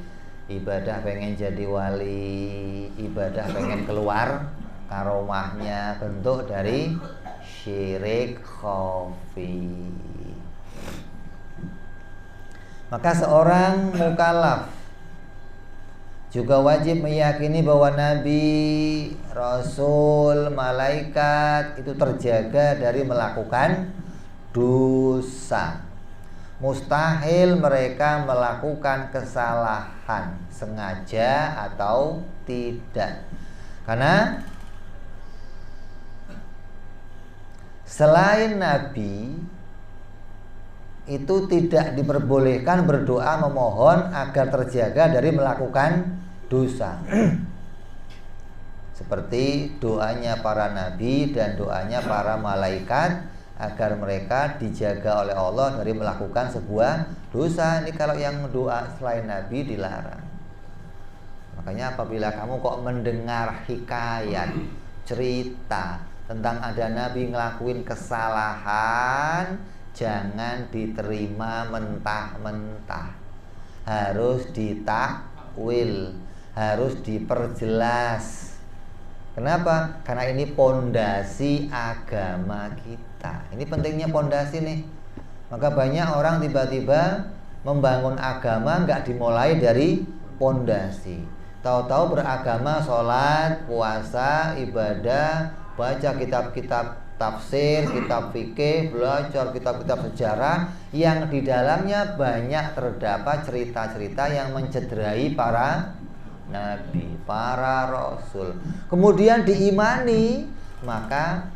ibadah pengen jadi wali, ibadah pengen keluar karomahnya, bentuk dari syirik khafi. Maka seorang mukallaf juga wajib meyakini bahwa nabi, rasul, malaikat itu terjaga dari melakukan dosa. Mustahil mereka melakukan kesalahan sengaja atau tidak. Karena selain nabi itu tidak diperbolehkan berdoa memohon agar terjaga dari melakukan dosa. Seperti doanya para nabi dan doanya para malaikat agar mereka dijaga oleh Allah dari melakukan sebuah dosa. Ini kalau yang doa selain nabi dilarang. Makanya apabila kamu kok mendengar hikayat, cerita tentang ada nabi ngelakuin kesalahan, jangan diterima mentah-mentah. Harus ditakwil, harus diperjelas. Kenapa? Karena ini pondasi agama kita. Ini pentingnya pondasi nih. Maka banyak orang tiba-tiba membangun agama nggak dimulai dari pondasi. Tahu-tahu beragama, sholat, puasa, ibadah, baca kitab-kitab tafsir, kitab fikih, belajar kitab-kitab sejarah yang di dalamnya banyak terdapat cerita-cerita yang mencederai para nabi, para rasul. Kemudian diimani, maka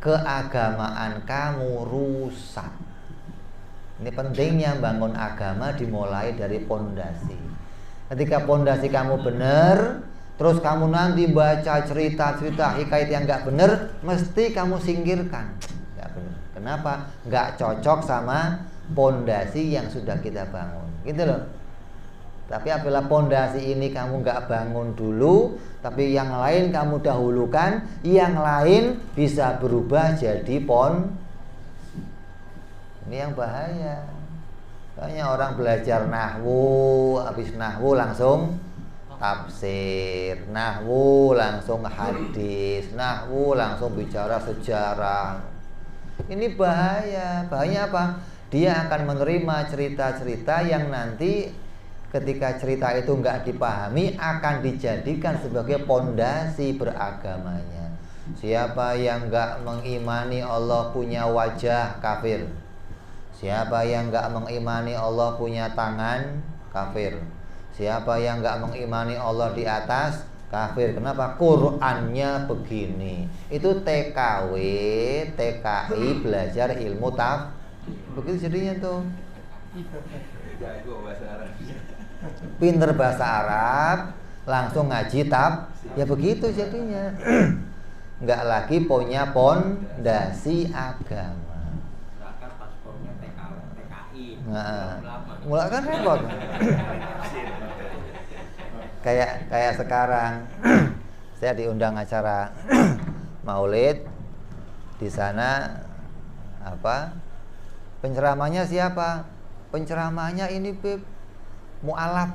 keagamaan kamu rusak. Ini pentingnya bangun agama dimulai dari pondasi. Ketika pondasi kamu benar, terus kamu nanti baca cerita-cerita hikayat yang nggak benar, mesti kamu singkirkan. Nggak benar. Kenapa? Nggak cocok sama pondasi yang sudah kita bangun. Gitu loh. Tapi apabila pondasi ini kamu nggak bangun dulu, tapi yang lain kamu dahulukan, yang lain bisa berubah jadi ini yang bahaya. Banyak orang belajar nahwu, habis nahwu langsung tafsir, nahwu langsung hadis, nahwu langsung bicara sejarah. Ini bahaya. Bahaya apa? Dia akan menerima cerita-cerita yang nanti ketika cerita itu nggak dipahami akan dijadikan sebagai pondasi beragamanya. Siapa yang nggak mengimani Allah punya wajah, kafir. Siapa yang nggak mengimani Allah punya tangan, kafir. Siapa yang nggak mengimani Allah di atas, kafir. Kenapa? Qurannya begini. Itu TKW, TKI belajar ilmu begitu jadinya tuh. Pinter bahasa Arab, langsung ngaji ya begitu jadinya. Nggak lagi punya pondasi agama. Nah, mulai kan repot. kayak sekarang saya diundang acara Maulid, di sana penceramahnya siapa? Penceramahnya ini mu'alaf.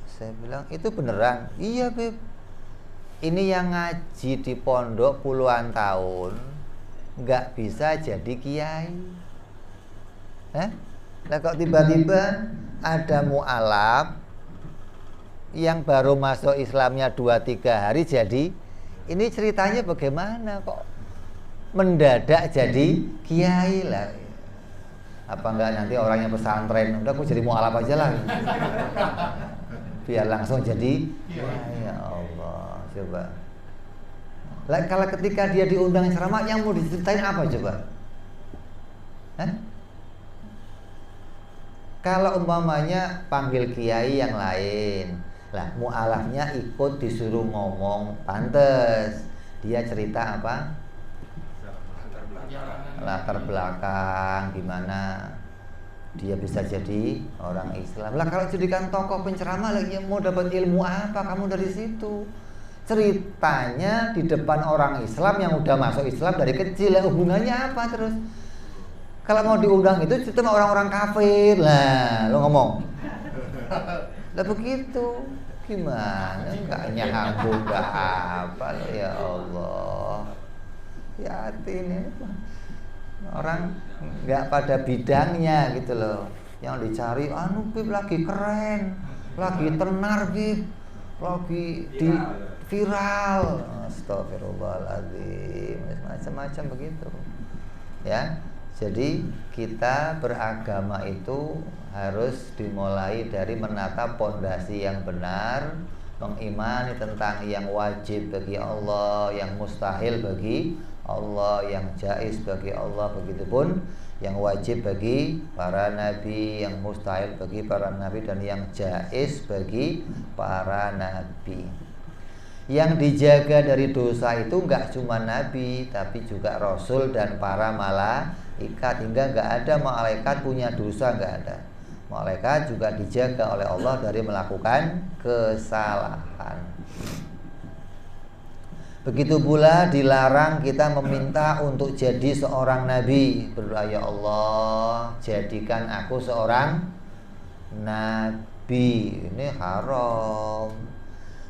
Saya bilang itu beneran? Iya Beb. Ini yang ngaji di pondok puluhan tahun nggak bisa jadi kiai. Nah kok tiba-tiba ada mu'alaf yang baru masuk Islamnya 2-3 hari jadi, ini ceritanya bagaimana kok mendadak jadi kiai lah? Apa enggak nanti orangnya pesantren, udah aku jadi mu'alaf aja lah, biar langsung jadi kiai. Ya Allah, coba. Lah kalau ketika dia diundang ceramah, yang mau diceritain apa coba? Hah? Kalau umpamanya panggil kiai yang lain, lah mu'alafnya ikut disuruh ngomong, pantes dia cerita apa? Latar belakang gimana dia bisa jadi orang Islam. Lah kalau jadikan tokoh penceramah lagi, mau dapat ilmu apa kamu dari situ? Ceritanya di depan orang Islam yang udah masuk Islam dari kecil, lah hubungannya apa terus? Kalau mau diundang itu cuma orang-orang kafir lah, lo ngomong. Lah begitu, gimana? Nggak nyambung, nggak apa lo, ya Allah. Hati ini orang nggak pada bidangnya gitu loh. Yang dicari, anu Bib lagi keren, lagi tenar Bib, lagi di viral. Astagfirullahaladzim, macam-macam begitu. Ya. Jadi kita beragama itu harus dimulai dari menata pondasi yang benar, mengimani tentang yang wajib bagi Allah, yang mustahil bagi Allah, yang jaiz bagi Allah, begitupun yang wajib bagi para nabi, yang mustahil bagi para nabi, dan yang jaiz bagi para nabi. Yang dijaga dari dosa itu enggak cuma nabi, tapi juga rasul dan para malaikat. Hingga enggak ada malaikat punya dosa, enggak ada. Malaikat juga dijaga oleh Allah dari melakukan kesalahan. Begitu pula dilarang kita meminta untuk jadi seorang nabi. Berdoa, ya Allah, jadikan aku seorang nabi. Ini haram.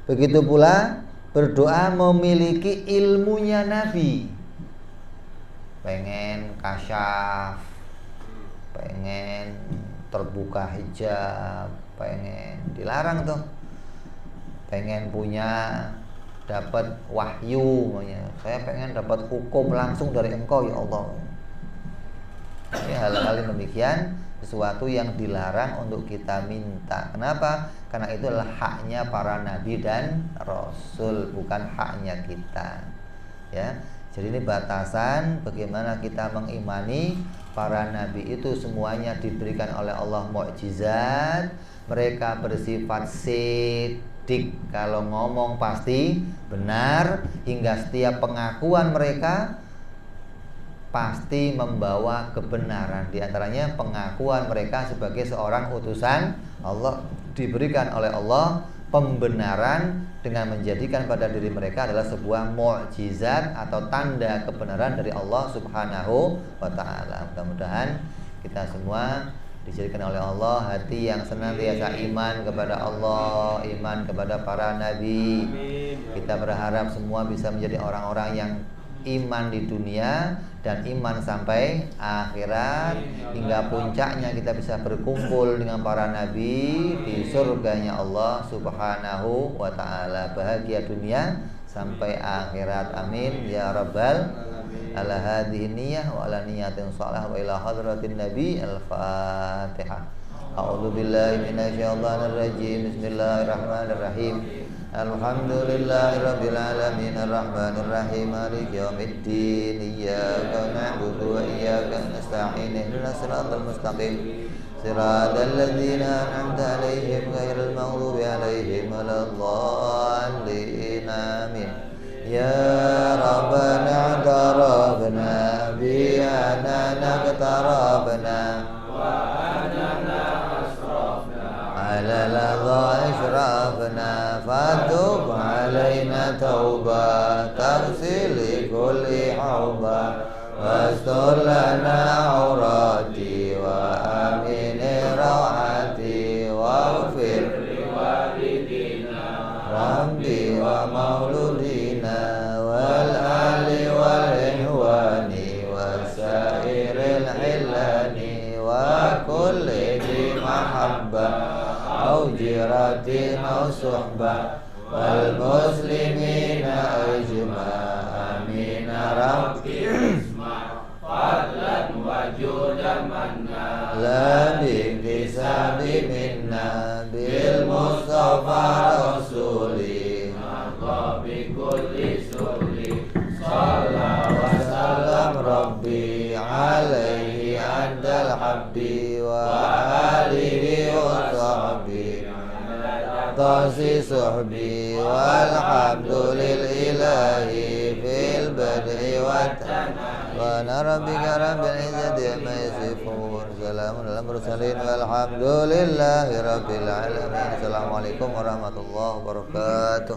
Begitu pula berdoa memiliki ilmunya nabi. Pengen kasyaf, pengen terbuka hijab, pengen, dilarang tuh. Pengen punya dapat wahyu, saya pengen dapat hukum langsung dari Engkau ya Allah. Ini hal-hal yang demikian sesuatu yang dilarang untuk kita minta. Kenapa? Karena itu adalah haknya para nabi dan rasul, bukan haknya kita. Ya. Jadi ini batasan bagaimana kita mengimani para nabi itu semuanya diberikan oleh Allah mukjizat. Mereka bersifat sidik, kalau ngomong pasti benar, hingga setiap pengakuan mereka pasti membawa kebenaran. Di antaranya pengakuan mereka sebagai seorang utusan Allah, diberikan oleh Allah pembenaran dengan menjadikan pada diri mereka adalah sebuah mukjizat atau tanda kebenaran dari Allah Subhanahu wa taala. Mudah-mudahan kita semua dijadikan oleh Allah hati yang senantiasa iman kepada Allah, iman kepada para nabi. Kita berharap semua bisa menjadi orang-orang yang iman di dunia dan iman sampai akhirat, hingga puncaknya kita bisa berkumpul dengan para nabi di surganya Allah Subhanahu wa taala. Bahagia dunia sampai akhirat, amin ya rabbal ala hadhihi niyyah wa ala niyatin shalah wa ila hadratin nabi. Al-Fatihah. A'udzu billahi minasyaitonir rajim. Bismillahirrahmanirrahim. Alhamdulillahirabbil alamin arrahmanir rahim maliki yaumiddin iyyaka na'budu wa iyyaka nasta'in ihdinas siratal mustaqim siratal ladzina an'amta 'alaihim ghairil maghdubi 'alaihim waladdallin amin. Ya Rabbana darabna bi anana qatarabna wa anana asrafna ala ladha ashrafna fatub alaina tauba taghsil kulli hauba wastur lana aurati wa amin rawati waghfir liwalidina rabbi wa mauludina wal ali wal ihwani wasairil hilani wa kulli والصحبة والمسلمين أجمع آمين ربي فضلا وجودا منا لا باكتساب منا بالمصطفى رسولي مرضى بكل سؤلي صلى وسلم ربي عليه عند الحب وآله وصحبه طاسي صحبي والحمد لله في البدء والتنام ربك رب العزة عما يصفون سلام على المرسلين والحمد لله رب العالمين. Assalamualaikum warahmatullahi wabarakatuh.